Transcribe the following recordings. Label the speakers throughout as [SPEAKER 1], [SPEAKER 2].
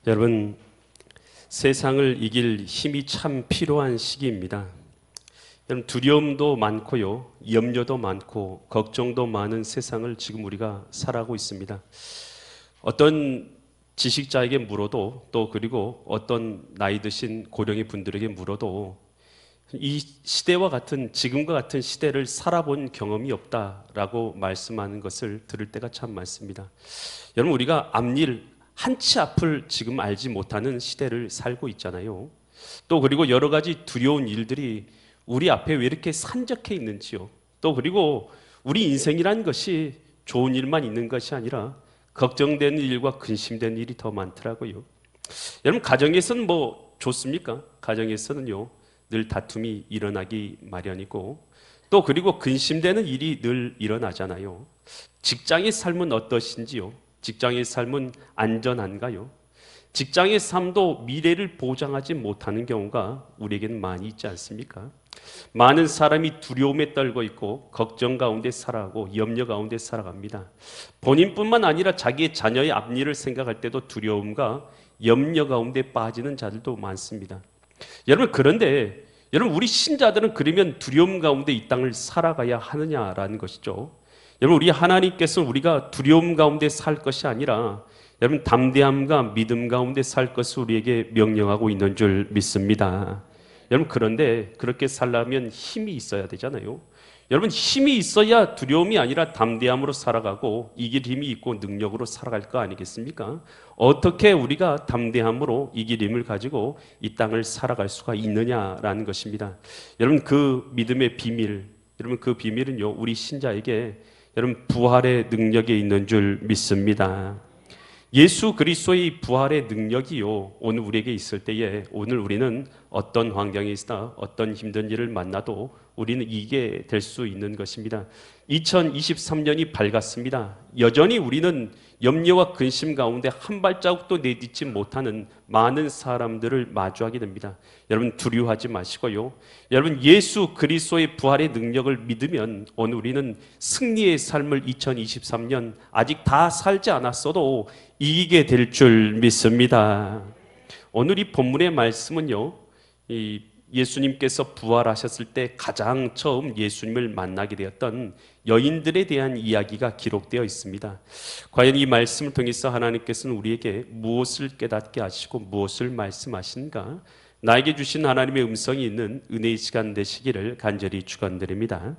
[SPEAKER 1] 여러분, 세상을 이길 힘이 참 필요한 시기입니다. 여러분, 두려움도 많고요, 염려도 많고 걱정도 많은 세상을 지금 우리가 살아가고 있습니다. 어떤 지식자에게 물어도, 또 그리고 어떤 나이 드신 고령의 분들에게 물어도 이 시대와 같은, 지금과 같은 시대를 살아본 경험이 없다라고 말씀하는 것을 들을 때가 참 많습니다. 여러분, 우리가 앞일, 한치 앞을 지금 알지 못하는 시대를 살고 있잖아요. 또 그리고 여러 가지 두려운 일들이 우리 앞에 왜 이렇게 산적해 있는지요. 또 그리고 우리 인생이란 것이 좋은 일만 있는 것이 아니라 걱정되는 일과 근심되는 일이 더 많더라고요. 여러분, 가정에서는 뭐 좋습니까? 가정에서는요, 늘 다툼이 일어나기 마련이고, 또 그리고 근심되는 일이 늘 일어나잖아요. 직장의 삶은 어떠신지요? 직장의 삶은 안전한가요? 직장의 삶도 미래를 보장하지 못하는 경우가 우리에게는 많이 있지 않습니까? 많은 사람이 두려움에 떨고 있고 걱정 가운데 살아가고 염려 가운데 살아갑니다. 본인뿐만 아니라 자기의 자녀의 앞일을 생각할 때도 두려움과 염려 가운데 빠지는 자들도 많습니다. 여러분, 그런데 여러분, 우리 신자들은 그러면 두려움 가운데 이 땅을 살아가야 하느냐라는 것이죠. 여러분, 우리 하나님께서 우리가 두려움 가운데 살 것이 아니라 여러분, 담대함과 믿음 가운데 살 것을 우리에게 명령하고 있는 줄 믿습니다. 여러분, 그런데 그렇게 살려면 힘이 있어야 되잖아요. 여러분, 힘이 있어야 두려움이 아니라 담대함으로 살아가고 이길 힘이 있고 능력으로 살아갈 거 아니겠습니까? 어떻게 우리가 담대함으로 이길 힘을 가지고 이 땅을 살아갈 수가 있느냐라는 것입니다. 여러분, 그 믿음의 비밀, 여러분, 그 비밀은요, 우리 신자에게 여러분, 부활의 능력에 있는 줄 믿습니다. 예수 그리스도의 부활의 능력이요, 오늘 우리에게 있을 때에 오늘 우리는 어떤 환경에 있으나 어떤 힘든 일을 만나도 우리는 이기게 될 수 있는 것입니다. 2023년이 밝았습니다. 여전히 우리는 염려와 근심 가운데 한 발자국도 내딛지 못하는 많은 사람들을 마주하게 됩니다. 여러분, 두려워하지 마시고요, 여러분, 예수 그리스도의 부활의 능력을 믿으면 오늘 우리는 승리의 삶을 2023년 아직 다 살지 않았어도 이기게 될 줄 믿습니다. 오늘 이 본문의 말씀은요, 예수님께서 부활하셨을 때 가장 처음 예수님을 만나게 되었던 여인들에 대한 이야기가 기록되어 있습니다. 과연 이 말씀을 통해서 하나님께서는 우리에게 무엇을 깨닫게 하시고 무엇을 말씀하신가? 나에게 주신 하나님의 음성이 있는 은혜의 시간 되시기를 간절히 축원드립니다.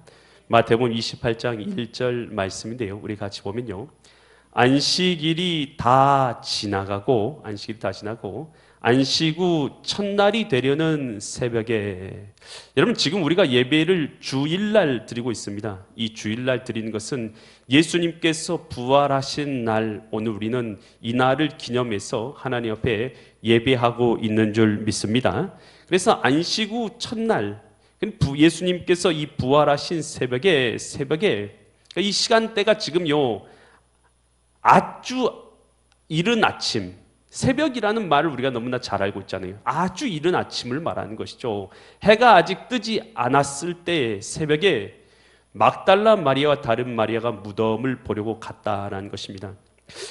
[SPEAKER 1] 마태복음 28장 1절 말씀인데요, 우리 같이 보면요, 안식일이 다 지나고 안식 후 첫날이 되려는 새벽에, 여러분, 지금 우리가 예배를 주일날 드리고 있습니다. 이 주일날 드리는 것은 예수님께서 부활하신 날, 오늘 우리는 이 날을 기념해서 하나님 앞에 예배하고 있는 줄 믿습니다. 그래서 안식 후 첫날, 예수님께서 이 부활하신 새벽에 이 시간대가 지금요, 아주 이른 아침, 새벽이라는 말을 우리가 너무나 잘 알고 있잖아요. 아주 이른 아침을 말하는 것이죠. 해가 아직 뜨지 않았을 때 새벽에 막달라 마리아와 다른 마리아가 무덤을 보려고 갔다라는 것입니다.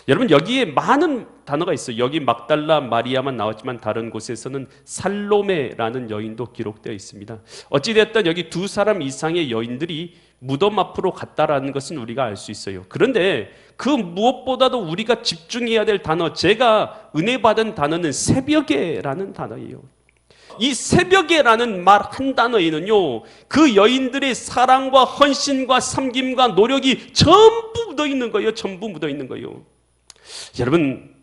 [SPEAKER 1] 여러분, 여기에 많은 단어가 있어요. 여기 막달라 마리아만 나왔지만 다른 곳에서는 살로메라는 여인도 기록되어 있습니다. 어찌됐든 여기 두 사람 이상의 여인들이 무덤 앞으로 갔다라는 것은 우리가 알 수 있어요. 그런데 그 무엇보다도 우리가 집중해야 될 단어, 제가 은혜 받은 단어는 새벽에라는 단어예요. 이 새벽에라는 말 한 단어에는요, 그 여인들의 사랑과 헌신과 섬김과 노력이 전부 묻어 있는 거예요. 전부 묻어 있는 거예요. 여러분,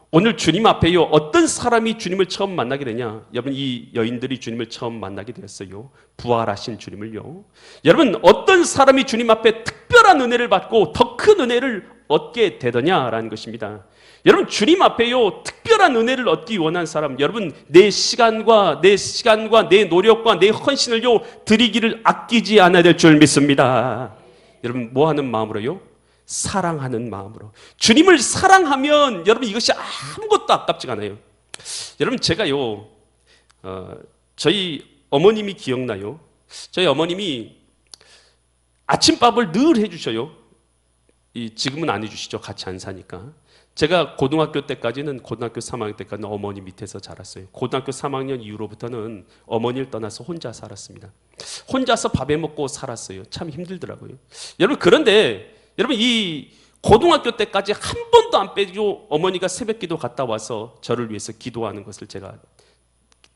[SPEAKER 1] 오늘 주님 앞에요, 어떤 사람이 주님을 처음 만나게 되냐? 여러분, 이 여인들이 주님을 처음 만나게 되었어요. 부활하신 주님을요. 여러분, 어떤 사람이 주님 앞에 특별한 은혜를 받고 더 큰 은혜를 얻게 되더냐라는 것입니다. 여러분, 주님 앞에요, 특별한 은혜를 얻기 원한 사람, 여러분, 내 시간과 내 노력과 내 헌신을요 드리기를 아끼지 않아야 될 줄 믿습니다. 여러분, 뭐 하는 마음으로요? 사랑하는 마음으로. 주님을 사랑하면 여러분, 이것이 아무것도 아깝지가 않아요. 여러분, 제가요, 저희 어머님이 기억나요. 저희 어머님이 아침밥을 늘 해주셔요. 지금은 안 해주시죠. 같이 안 사니까. 제가 고등학교 3학년 때까지는 어머니 밑에서 자랐어요. 고등학교 3학년 이후로부터는 어머니를 떠나서 혼자 살았습니다. 혼자서 밥해 먹고 살았어요. 참 힘들더라고요. 여러분, 그런데 여러분, 이 고등학교 때까지 한 번도 안 빼고 어머니가 새벽기도 갔다 와서 저를 위해서 기도하는 것을 제가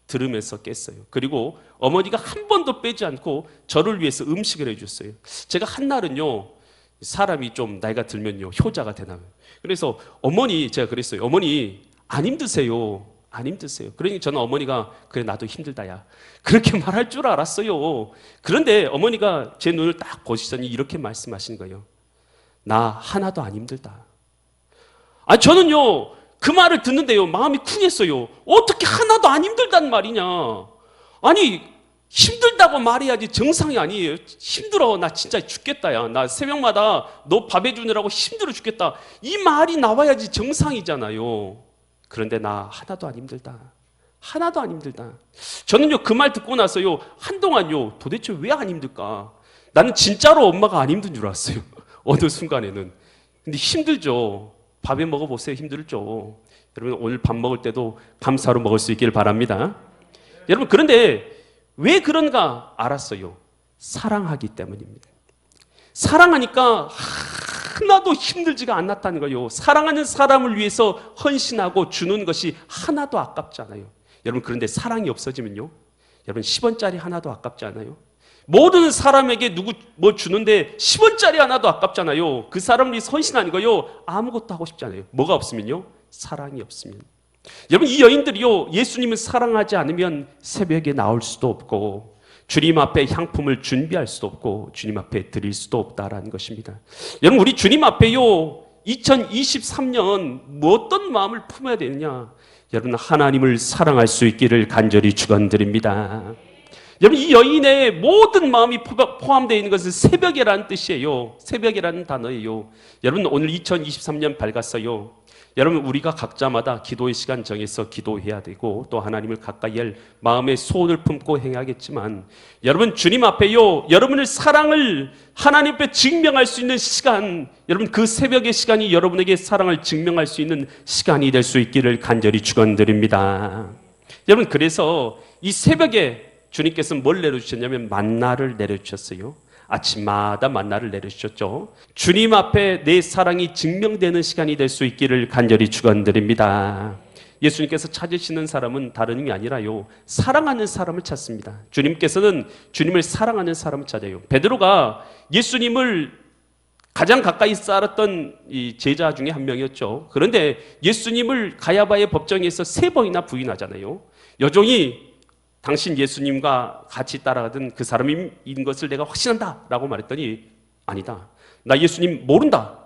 [SPEAKER 1] 들으면서 깼어요. 그리고 어머니가 한 번도 빼지 않고 저를 위해서 음식을 해줬어요. 제가 한날은요, 사람이 좀 나이가 들면요, 효자가 되나 봐요. 그래서 제가 그랬어요. 어머니, 안 힘드세요. 안 힘드세요. 그러니 저는 어머니가, 그래, 나도 힘들다야, 그렇게 말할 줄 알았어요. 그런데 어머니가 제 눈을 딱 보시더니 이렇게 말씀하신 거예요. 나 하나도 안 힘들다. 저는요, 그 말을 듣는데요, 마음이 쿵했어요. 어떻게 하나도 안 힘들단 말이냐. 아니, 힘들다고 말해야지 정상이 아니에요. 힘들어, 나 진짜 죽겠다, 야. 나 새벽마다 너 밥 해주느라고 힘들어 죽겠다. 이 말이 나와야지 정상이잖아요. 그런데 나 하나도 안 힘들다. 하나도 안 힘들다. 저는요, 그 말 듣고 나서요, 한동안요, 도대체 왜 안 힘들까? 나는 진짜로 엄마가 안 힘든 줄 알았어요. 어느 순간에는. 근데 힘들죠. 밥에 먹어보세요. 힘들죠. 여러분, 오늘 밥 먹을 때도 감사로 먹을 수 있기를 바랍니다. 여러분, 그런데 왜 그런가 알았어요. 사랑하기 때문입니다. 사랑하니까 하나도 힘들지가 않았다는 거예요. 사랑하는 사람을 위해서 헌신하고 주는 것이 하나도 아깝지 않아요. 여러분, 그런데 사랑이 없어지면요, 여러분, 10원짜리 하나도 아깝지 않아요? 모든 사람에게 누구 뭐 주는데 10원짜리 하나도 아깝잖아요. 그 사람을 위해서 헌신하는 거요, 아무것도 하고 싶지 않아요. 뭐가 없으면요? 사랑이 없으면. 여러분, 이 여인들이요, 예수님을 사랑하지 않으면 새벽에 나올 수도 없고 주님 앞에 향품을 준비할 수도 없고 주님 앞에 드릴 수도 없다라는 것입니다. 여러분, 우리 주님 앞에요, 2023년 어떤 마음을 품어야 되느냐? 여러분, 하나님을 사랑할 수 있기를 간절히 축원드립니다. 여러분, 이 여인의 모든 마음이 포함되어 있는 것은 새벽이라는 뜻이에요. 새벽이라는 단어예요. 여러분, 오늘 2023년 밝았어요. 여러분, 우리가 각자마다 기도의 시간 정해서 기도해야 되고 또 하나님을 가까이 할 마음의 소원을 품고 행하겠지만, 여러분, 주님 앞에요, 여러분의 사랑을 하나님 앞에 증명할 수 있는 시간, 여러분, 그 새벽의 시간이 여러분에게 사랑을 증명할 수 있는 시간이 될 수 있기를 간절히 축원드립니다. 여러분, 그래서 이 새벽에 주님께서 뭘 내려주셨냐면 만나를 내려주셨어요. 아침마다 만나를 내려주셨죠. 주님 앞에 내 사랑이 증명되는 시간이 될 수 있기를 간절히 축원드립니다. 예수님께서 찾으시는 사람은 다른 의미 아니라요, 사랑하는 사람을 찾습니다. 주님께서는 주님을 사랑하는 사람을 찾아요. 베드로가 예수님을 가장 가까이 살았던 이 제자 중에 한 명이었죠. 그런데 예수님을 가야바의 법정에서 3번이나 부인하잖아요. 여종이 당신 예수님과 같이 따라가던 그 사람인 것을 내가 확신한다 라고 말했더니, 아니다, 나 예수님 모른다.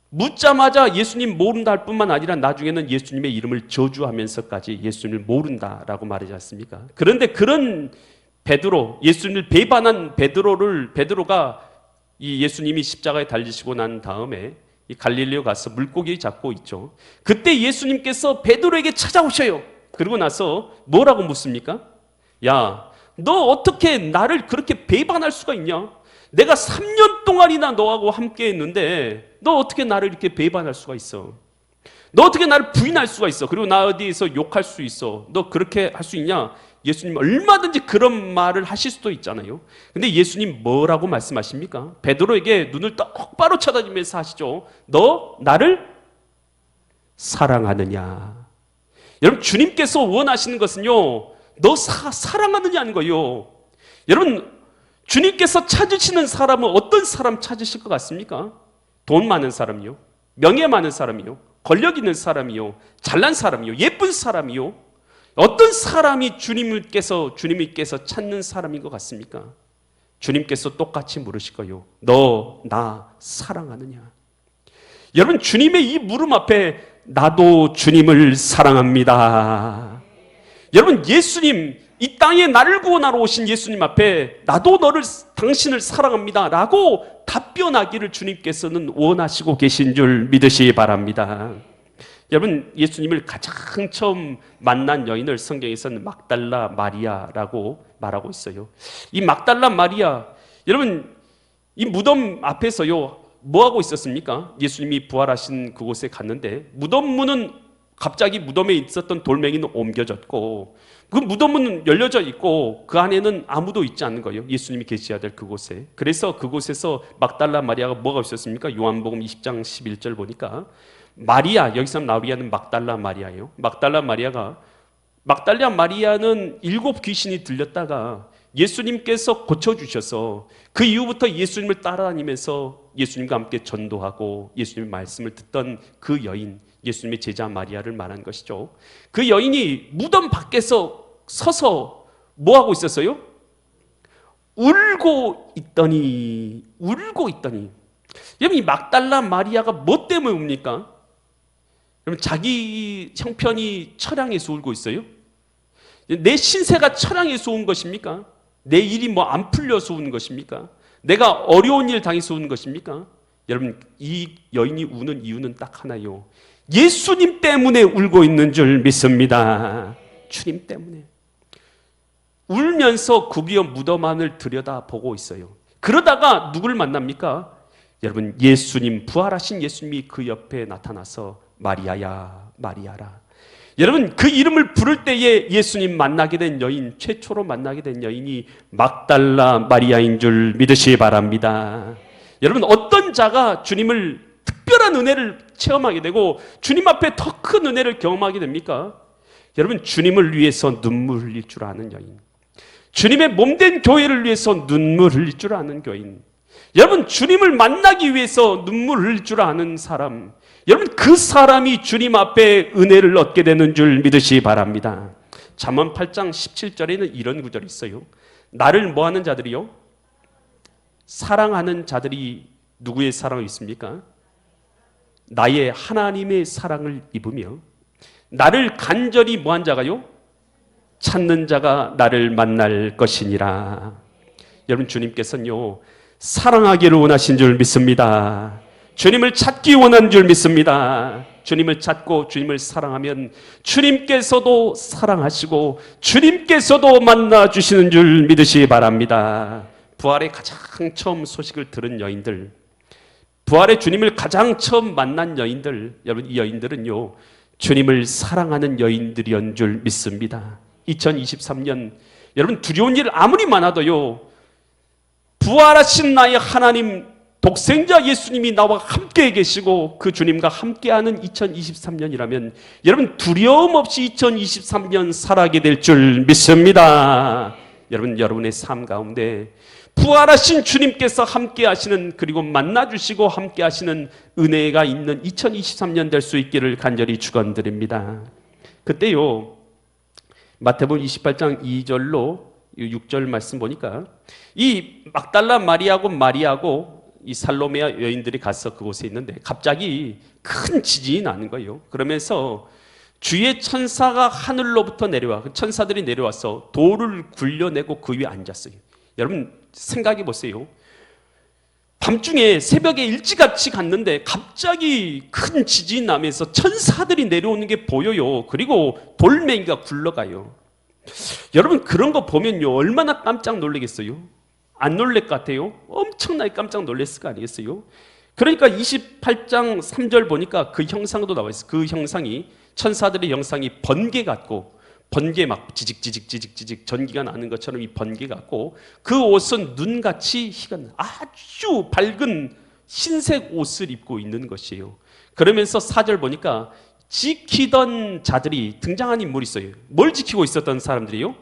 [SPEAKER 1] 묻자마자 예수님 모른다 할 뿐만 아니라 나중에는 예수님의 이름을 저주하면서까지 예수님을 모른다 라고 말하지 않습니까? 그런데 그런 베드로, 예수님을 배반한 베드로가 이 예수님이 십자가에 달리시고 난 다음에 이 갈릴리로 가서 물고기 잡고 있죠. 그때 예수님께서 베드로에게 찾아오셔요. 그러고 나서 뭐라고 묻습니까? 야, 너 어떻게 나를 그렇게 배반할 수가 있냐? 내가 3년 동안이나 너하고 함께 했는데 너 어떻게 나를 이렇게 배반할 수가 있어? 너 어떻게 나를 부인할 수가 있어? 그리고 나 어디에서 욕할 수 있어? 너 그렇게 할 수 있냐? 예수님 얼마든지 그런 말을 하실 수도 있잖아요. 근데 예수님 뭐라고 말씀하십니까? 베드로에게 눈을 똑바로 쳐다보면서 하시죠. 너 나를 사랑하느냐? 여러분, 주님께서 원하시는 것은요, 너 사랑하느냐는 거예요. 여러분, 주님께서 찾으시는 사람은 어떤 사람 찾으실 것 같습니까? 돈 많은 사람이요, 명예 많은 사람이요, 권력 있는 사람이요, 잘난 사람이요, 예쁜 사람이요. 어떤 사람이 주님께서 찾는 사람인 것 같습니까? 주님께서 똑같이 물으실 거예요. 너 나 사랑하느냐? 여러분, 주님의 이 물음 앞에 나도 주님을 사랑합니다. 여러분, 예수님, 이 땅에 나를 구원하러 오신 예수님 앞에 나도 당신을 사랑합니다 라고 답변하기를 주님께서는 원하시고 계신 줄 믿으시기 바랍니다. 여러분, 예수님을 가장 처음 만난 여인을 성경에서는 막달라 마리아라고 말하고 있어요. 이 막달라 마리아, 여러분, 이 무덤 앞에서요, 뭐 하고 있었습니까? 예수님이 부활하신 그곳에 갔는데 무덤 문은 갑자기 무덤에 있었던 돌멩이는 옮겨졌고 그 무덤 문은 열려져 있고 그 안에는 아무도 있지 않는 거예요. 예수님이 계셔야 될 그곳에. 그래서 그곳에서 막달라 마리아가 뭐가 있었습니까? 요한복음 20장 11절 보니까 마리아, 여기서 마리아는 막달라 마리아예요. 막달라 마리아는 7 귀신이 들렸다가 예수님께서 고쳐주셔서 그 이후부터 예수님을 따라다니면서 예수님과 함께 전도하고 예수님의 말씀을 듣던 그 여인, 예수님의 제자 마리아를 말한 것이죠. 그 여인이 무덤 밖에서 서서 뭐 하고 있었어요? 울고 있더니. 여러분, 이 막달라 마리아가 뭐 때문에 웁니까? 여러분, 자기 형편이 처량해서 울고 있어요? 내 신세가 처량해서 운 것입니까? 내 일이 뭐 안 풀려서 우는 것입니까? 내가 어려운 일 당해서 우는 것입니까? 여러분, 이 여인이 우는 이유는 딱 하나요. 예수님 때문에 울고 있는 줄 믿습니다. 주님 때문에. 울면서 구비어 무덤 안을 들여다보고 있어요. 그러다가 누굴 만납니까? 여러분, 예수님, 부활하신 예수님이 그 옆에 나타나서 마리아야, 마리아라. 여러분, 그 이름을 부를 때에 예수님 만나게 된 여인, 최초로 만나게 된 여인이 막달라 마리아인 줄 믿으시기 바랍니다. 여러분, 어떤 자가 주님을 특별한 은혜를 체험하게 되고 주님 앞에 더 큰 은혜를 경험하게 됩니까? 여러분, 주님을 위해서 눈물 흘릴 줄 아는 여인, 주님의 몸된 교회를 위해서 눈물 흘릴 줄 아는 교인, 여러분, 주님을 만나기 위해서 눈물 흘릴 줄 아는 사람, 여러분, 그 사람이 주님 앞에 은혜를 얻게 되는 줄 믿으시기 바랍니다. 잠언 8장 17절에는 이런 구절이 있어요. 나를 뭐하는 자들이요? 사랑하는 자들이 누구의 사랑을 입습니까? 나의 하나님의 사랑을 입으며 나를 간절히 뭐한 자가요? 찾는 자가 나를 만날 것이니라. 여러분, 주님께서는요, 사랑하기를 원하신 줄 믿습니다. 주님을 찾기 원하는 줄 믿습니다. 주님을 찾고 주님을 사랑하면 주님께서도 사랑하시고 주님께서도 만나주시는 줄 믿으시기 바랍니다. 부활의 가장 처음 소식을 들은 여인들, 부활의 주님을 가장 처음 만난 여인들, 여러분, 이 여인들은요, 주님을 사랑하는 여인들이었는 줄 믿습니다. 2023년, 여러분, 두려운 일 아무리 많아도요, 부활하신 나의 하나님, 독생자 예수님이 나와 함께 계시고 그 주님과 함께하는 2023년이라면 여러분, 두려움 없이 2023년 살아가게 될 줄 믿습니다. 여러분, 여러분의 삶 가운데 부활하신 주님께서 함께 하시는, 그리고 만나주시고 함께 하시는 은혜가 있는 2023년 될 수 있기를 간절히 축원드립니다. 그때요, 마태복음 28장 2절로 6절 말씀 보니까 이 막달라 마리아하고 이 살로메아 여인들이 가서 그곳에 있는데 갑자기 큰 지진이 나는 거예요. 그러면서 주의 천사가 하늘로부터 내려와, 천사들이 내려와서 돌을 굴려내고 그 위에 앉았어요. 여러분, 생각해 보세요. 밤중에 새벽에 일찌감치 갔는데 갑자기 큰 지진이 나면서 천사들이 내려오는 게 보여요. 그리고 돌멩이가 굴러가요. 여러분, 그런 거 보면요, 얼마나 깜짝 놀라겠어요? 안 놀랄 것 같아요? 엄청나게 깜짝 놀랐을 거 아니겠어요? 그러니까 28장 3절 보니까 그 형상도 나와 있어요. 그 형상이, 천사들의 형상이 번개 같고, 번개 막 지직 전기가 나는 것처럼 이 번개 같고, 그 옷은 눈같이 희가 아주 밝은 흰색 옷을 입고 있는 것이에요. 그러면서 4절 보니까 지키던 자들이, 등장한 인물이 있어요. 뭘 지키고 있었던 사람들이요?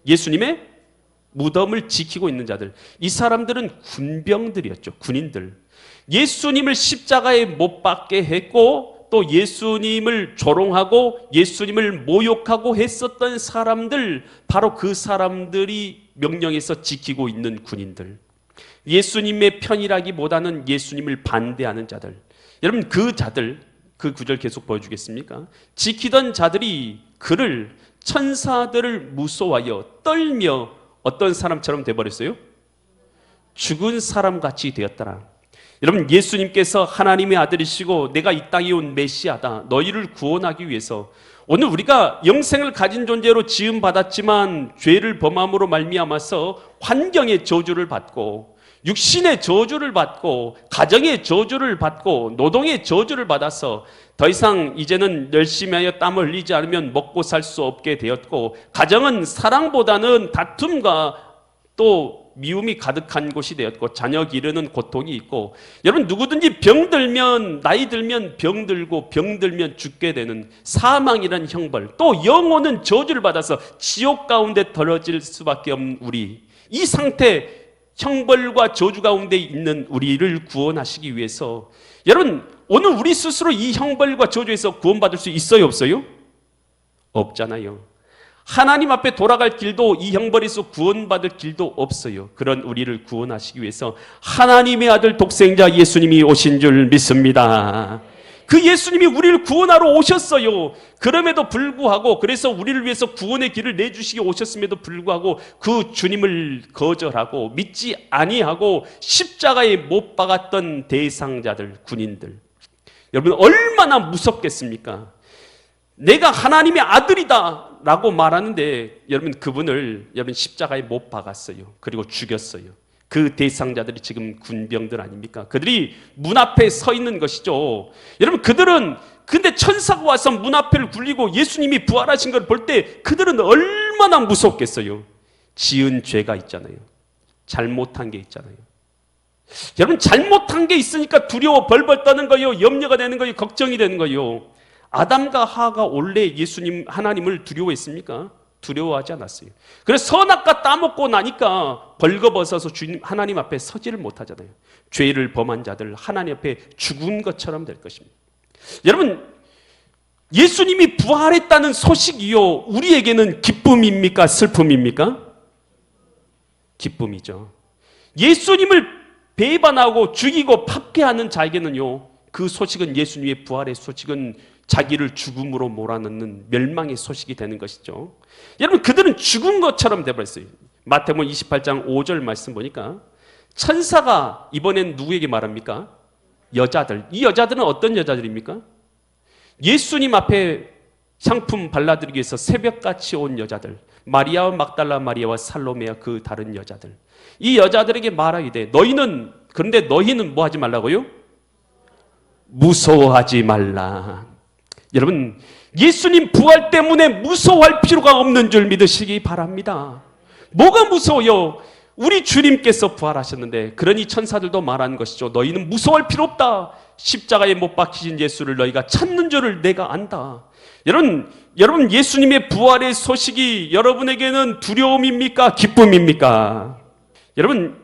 [SPEAKER 1] 예수님의 무덤을 지키고 있는 자들. 이 사람들은 군병들이었죠. 군인들. 예수님을 십자가에 못 박게 했고 또 예수님을 조롱하고 예수님을 모욕하고 했었던 사람들, 바로 그 사람들이 명령해서 지키고 있는 군인들. 예수님의 편이라기보다는 예수님을 반대하는 자들. 여러분, 그 자들, 그 구절 계속 보여주겠습니까? 지키던 자들이 그를, 천사들을 무서워하여 떨며 어떤 사람처럼 돼버렸어요? 죽은 사람같이 되었더라. 여러분, 예수님께서 하나님의 아들이시고 내가 이 땅에 온 메시아다, 너희를 구원하기 위해서, 오늘 우리가 영생을 가진 존재로 지음받았지만 죄를 범함으로 말미암아서 환경의 저주를 받고 육신의 저주를 받고 가정의 저주를 받고 노동의 저주를 받아서 더 이상 이제는 열심히 하여 땀을 흘리지 않으면 먹고 살 수 없게 되었고, 가정은 사랑보다는 다툼과 또 미움이 가득한 곳이 되었고, 자녀 기르는 고통이 있고, 여러분 누구든지 병들면, 나이 들면 병들고 병들면 죽게 되는 사망이라는 형벌, 또 영혼은 저주를 받아서 지옥 가운데 떨어질 수밖에 없는 우리, 이 상태, 형벌과 저주 가운데 있는 우리를 구원하시기 위해서, 여러분 오늘 우리 스스로 이 형벌과 저주에서 구원받을 수 있어요, 없어요? 없잖아요. 하나님 앞에 돌아갈 길도, 이 형벌에서 구원받을 길도 없어요. 그런 우리를 구원하시기 위해서 하나님의 아들 독생자 예수님이 오신 줄 믿습니다. 그 예수님이 우리를 구원하러 오셨어요. 그럼에도 불구하고, 그래서 우리를 위해서 구원의 길을 내주시기 오셨음에도 불구하고 그 주님을 거절하고 믿지 아니하고 십자가에 못 박았던 대상자들, 군인들, 여러분 얼마나 무섭겠습니까? 내가 하나님의 아들이다 라고 말하는데, 여러분 그분을 여러분 십자가에 못 박았어요. 그리고 죽였어요. 그 대상자들이 지금 군병들 아닙니까? 그들이 문 앞에 서 있는 것이죠. 여러분 그들은, 근데 천사가 와서 문 앞을 굴리고 예수님이 부활하신 걸 볼 때 그들은 얼마나 무섭겠어요. 지은 죄가 있잖아요. 잘못한 게 있잖아요. 여러분 잘못한 게 있으니까 두려워 벌벌 떠는 거예요. 염려가 되는 거예요. 걱정이 되는 거예요. 아담과 하와가 원래 예수님 하나님을 두려워했습니까? 두려워하지 않았어요. 그래서 선악과 따먹고 나니까 벌거벗어서 주님 하나님 앞에 서지를 못하잖아요. 죄를 범한 자들 하나님 앞에 죽은 것처럼 될 것입니다. 여러분 예수님이 부활했다는 소식이요, 우리에게는 기쁨입니까? 슬픔입니까? 기쁨이죠. 예수님을 배반하고 죽이고 파괴하는 자에게는요, 그 소식은, 예수님의 부활의 소식은 자기를 죽음으로 몰아넣는 멸망의 소식이 되는 것이죠. 여러분 그들은 죽은 것처럼 되어버렸어요. 마태복음 28장 5절 말씀 보니까 천사가 이번엔 누구에게 말합니까? 여자들. 이 여자들은 어떤 여자들입니까? 예수님 앞에 향품 발라드리기 위해서 새벽같이 온 여자들, 마리아와 막달라 마리아와 살로메와 그 다른 여자들. 이 여자들에게 말하기를, 너희는, 그런데 너희는 뭐 하지 말라고요? 무서워하지 말라. 여러분 예수님 부활 때문에 무서워할 필요가 없는 줄 믿으시기 바랍니다. 뭐가 무서워요? 우리 주님께서 부활하셨는데, 그러니 천사들도 말하는 것이죠. 너희는 무서워할 필요 없다. 십자가에 못 박히신 예수를 너희가 찾는 줄을 내가 안다. 여러분 예수님의 부활의 소식이 여러분에게는 두려움입니까? 기쁨입니까? 여러분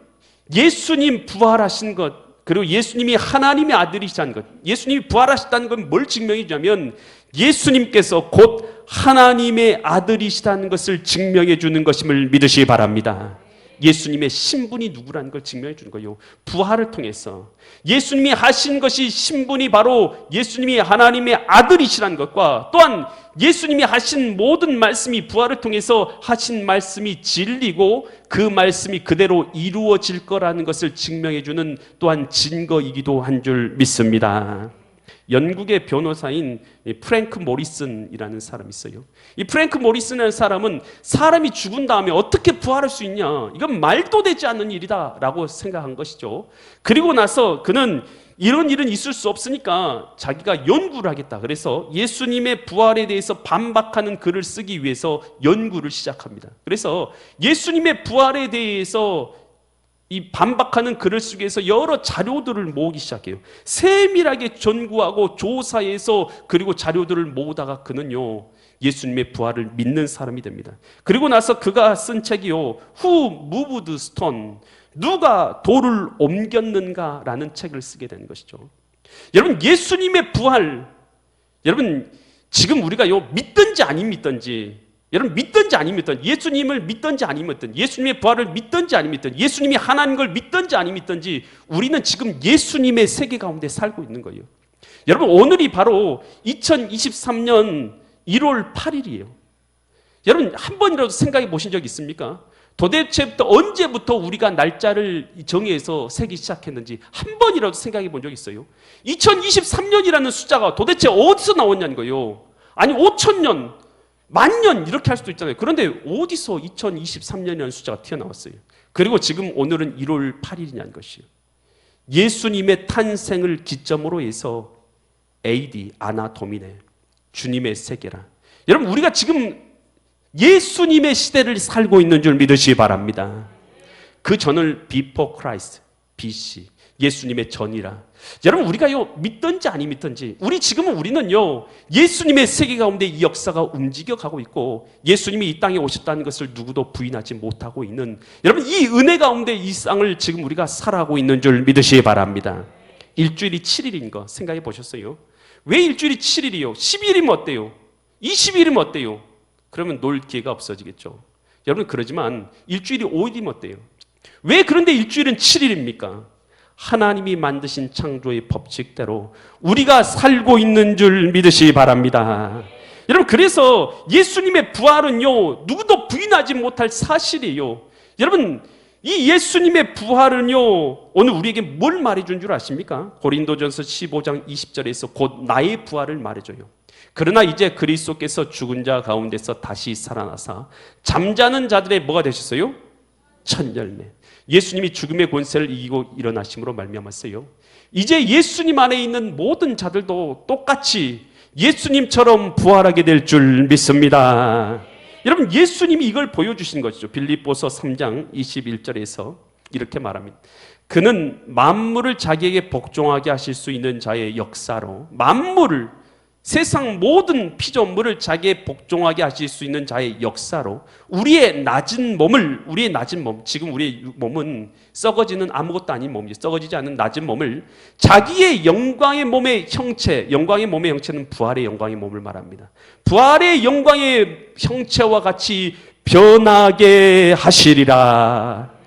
[SPEAKER 1] 예수님 부활하신 것, 그리고 예수님이 하나님의 아들이시다는 것, 예수님이 부활하셨다는 건 뭘 증명해 주냐면 예수님께서 곧 하나님의 아들이시다는 것을 증명해 주는 것임을 믿으시기 바랍니다. 예수님의 신분이 누구라는 걸 증명해 주는 거예요. 부활을 통해서 예수님이 하신 것이, 신분이 바로 예수님이 하나님의 아들이시라는 것과, 또한 예수님이 하신 모든 말씀이, 부활을 통해서 하신 말씀이 진리고 그 말씀이 그대로 이루어질 거라는 것을 증명해 주는 또한 증거이기도 한 줄 믿습니다. 영국의 변호사인 프랭크 모리슨이라는 사람이 있어요. 이 프랭크 모리슨이라는 사람은 사람이 죽은 다음에 어떻게 부활할 수 있냐, 이건 말도 되지 않는 일이다 라고 생각한 것이죠. 그리고 나서 그는 이런 일은 있을 수 없으니까 자기가 연구를 하겠다. 그래서 예수님의 부활에 대해서 반박하는 글을 쓰기 위해서 연구를 시작합니다. 그래서 예수님의 부활에 대해서 이 반박하는 글을 쓰기 위해서 여러 자료들을 모으기 시작해요. 세밀하게 전구하고 조사해서, 그리고 자료들을 모으다가 그는요 예수님의 부활을 믿는 사람이 됩니다. 그리고 나서 그가 쓴 책이요, Who Moved Stone? 누가 돌을 옮겼는가라는 책을 쓰게 되는 것이죠. 여러분 예수님의 부활, 여러분 지금 우리가요 믿든지 안 믿든지, 여러분 믿든지 안 믿든지, 예수님을 믿든지 안 믿든지, 예수님의 부활을 믿든지 안 믿든지, 예수님이 하나님 걸 믿든지 안 믿든지, 우리는 지금 예수님의 세계 가운데 살고 있는 거예요. 여러분 오늘이 바로 2023년 1월 8일이에요. 여러분 한 번이라도 생각해 보신 적 있습니까? 도대체부터 언제부터 우리가 날짜를 정해서 세기 시작했는지 한 번이라도 생각해 본 적 있어요? 2023년이라는 숫자가 도대체 어디서 나왔냐는 거예요. 아니 5,000년, 만년 이렇게 할 수도 있잖아요. 그런데 어디서 2023년이라는 숫자가 튀어나왔어요? 그리고 지금 오늘은 1월 8일이냐는 것이에요. 예수님의 탄생을 기점으로 해서 AD, 아나 도미네, 주님의 세계라. 여러분, 우리가 지금 예수님의 시대를 살고 있는 줄 믿으시기 바랍니다. 그 전을 Before Christ, BC, 예수님의 전이라. 여러분, 우리가요, 믿든지 아니 믿든지, 우리는요, 예수님의 세계 가운데 이 역사가 움직여가고 있고, 예수님이 이 땅에 오셨다는 것을 누구도 부인하지 못하고 있는, 여러분, 이 은혜 가운데 이 땅을 지금 우리가 살아가고 있는 줄 믿으시기 바랍니다. 일주일이 7일인 거 생각해 보셨어요? 왜 일주일이 7일이요? 12일이면 어때요? 20일이면 어때요? 그러면 놀 기회가 없어지겠죠. 여러분, 그러지만 일주일이 5일이면 어때요? 왜 그런데 일주일은 7일입니까? 하나님이 만드신 창조의 법칙대로 우리가 살고 있는 줄 믿으시기 바랍니다. 여러분, 그래서 예수님의 부활은요, 누구도 부인하지 못할 사실이에요. 여러분, 이 예수님의 부활은요, 오늘 우리에게 뭘 말해준 줄 아십니까? 고린도전서 15장 20절에서 곧 나의 부활을 말해줘요. 그러나 이제 그리스도께서 죽은 자 가운데서 다시 살아나사 잠자는 자들의 뭐가 되셨어요? 첫 열매. 예수님이 죽음의 권세를 이기고 일어나심으로 말미암았어요. 이제 예수님 안에 있는 모든 자들도 똑같이 예수님처럼 부활하게 될 줄 믿습니다. 여러분, 예수님이 이걸 보여주신 것이죠. 빌립보서 3장 21절에서 이렇게 말합니다. 그는 만물을 자기에게 복종하게 하실 수 있는 자의 역사로, 만물을, 세상 모든 피조물을 자기에 복종하게 하실 수 있는 자의 역사로 우리의 낮은 몸, 지금 우리의 몸은 썩어지는 아무것도 아닌 몸이죠. 썩어지지 않는 낮은 몸을 자기의 영광의 몸의 형체, 영광의 몸의 형체는 부활의 영광의 몸을 말합니다. 부활의 영광의 형체와 같이 변하게 하시리라.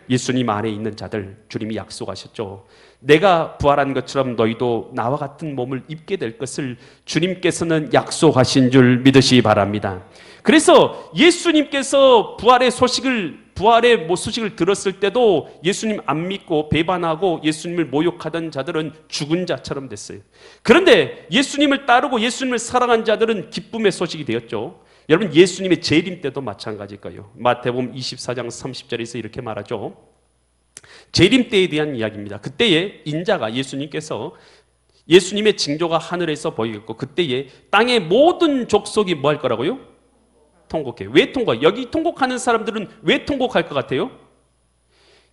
[SPEAKER 1] 예수님 안에 있는 자들, 주님이 약속하셨죠. 내가 부활한 것처럼 너희도 나와 같은 몸을 입게 될 것을 주님께서는 약속하신 줄 믿으시기 바랍니다. 그래서 예수님께서 부활의 소식을 들었을 때도 예수님 안 믿고 배반하고 예수님을 모욕하던 자들은 죽은 자처럼 됐어요. 그런데 예수님을 따르고 예수님을 사랑한 자들은 기쁨의 소식이 되었죠. 여러분, 예수님의 재림 때도 마찬가지일 거예요. 마태복음 24장 30절에서 이렇게 말하죠. 재림 때에 대한 이야기입니다. 그때에 인자가, 예수님께서, 예수님의 징조가 하늘에서 보이겠고 그때에 땅의 모든 족속이 뭐 할 거라고요? 통곡해. 왜 통곡해? 여기 통곡하는 사람들은 왜 통곡할 것 같아요?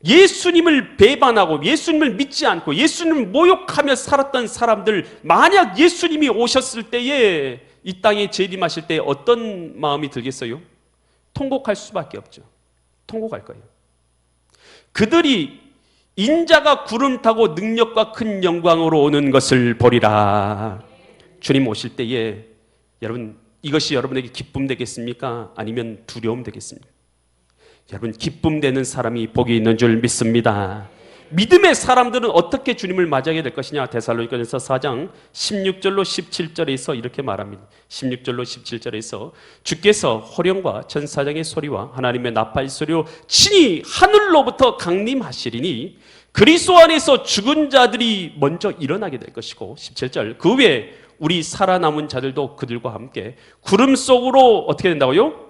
[SPEAKER 1] 예수님을 배반하고 예수님을 믿지 않고 예수님을 모욕하며 살았던 사람들, 만약 예수님이 오셨을 때에 이 땅에 재림하실 때 어떤 마음이 들겠어요? 통곡할 수밖에 없죠. 통곡할 거예요. 그들이 인자가 구름 타고 능력과 큰 영광으로 오는 것을 보리라. 주님 오실 때에 여러분, 이것이 여러분에게 기쁨 되겠습니까? 아니면 두려움 되겠습니까? 여러분, 기쁨 되는 사람이 복이 있는 줄 믿습니다. 믿음의 사람들은 어떻게 주님을 맞이하게 될 것이냐? 데살로니가전서 4장 16절로 17절에서 이렇게 말합니다. 16절로 17절에서 주께서 호령과 천사장의 소리와 하나님의 나팔 소리로 친히 하늘로부터 강림하시리니 그리스도 안에서 죽은 자들이 먼저 일어나게 될 것이고, 17절 그 외에 우리 살아남은 자들도 그들과 함께 구름 속으로 어떻게 된다고요?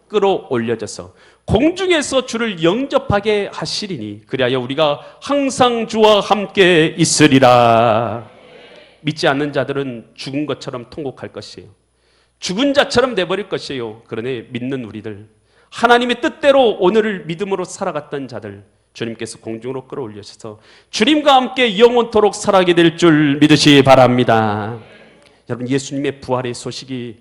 [SPEAKER 1] 끌어올려져서 공중에서 주를 영접하게 하시리니 그리하여 우리가 항상 주와 함께 있으리라. 믿지 않는 자들은 죽은 것처럼 통곡할 것이에요. 죽은 자처럼 돼버릴 것이에요. 그러니 믿는 우리들, 하나님의 뜻대로 오늘을 믿음으로 살아갔던 자들, 주님께서 공중으로 끌어올려셔서 주님과 함께 영원토록 살아가게 될 줄 믿으시기 바랍니다. 여러분, 예수님의 부활의 소식이,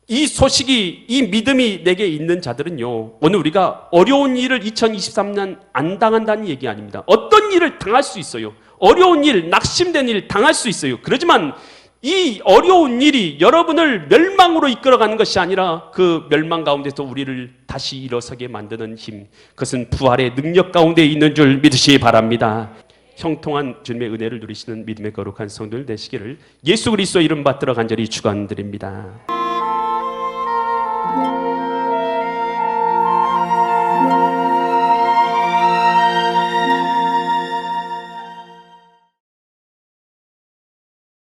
[SPEAKER 1] 이 믿음이 내게 있는 자들은요, 오늘 우리가 어려운 일을 2023년 안 당한다는 얘기 아닙니다. 어떤 일을 당할 수 있어요. 어려운 일, 낙심된 일 당할 수 있어요. 그렇지만 이 어려운 일이 여러분을 멸망으로 이끌어가는 것이 아니라 그 멸망 가운데서 우리를 다시 일어서게 만드는 힘, 그것은 부활의 능력 가운데 있는 줄 믿으시기 바랍니다. 형통한 주님의 은혜를 누리시는 믿음의 거룩한 성도들 되시기를 예수 그리스도의 이름 받들어 간절히 축원드립니다.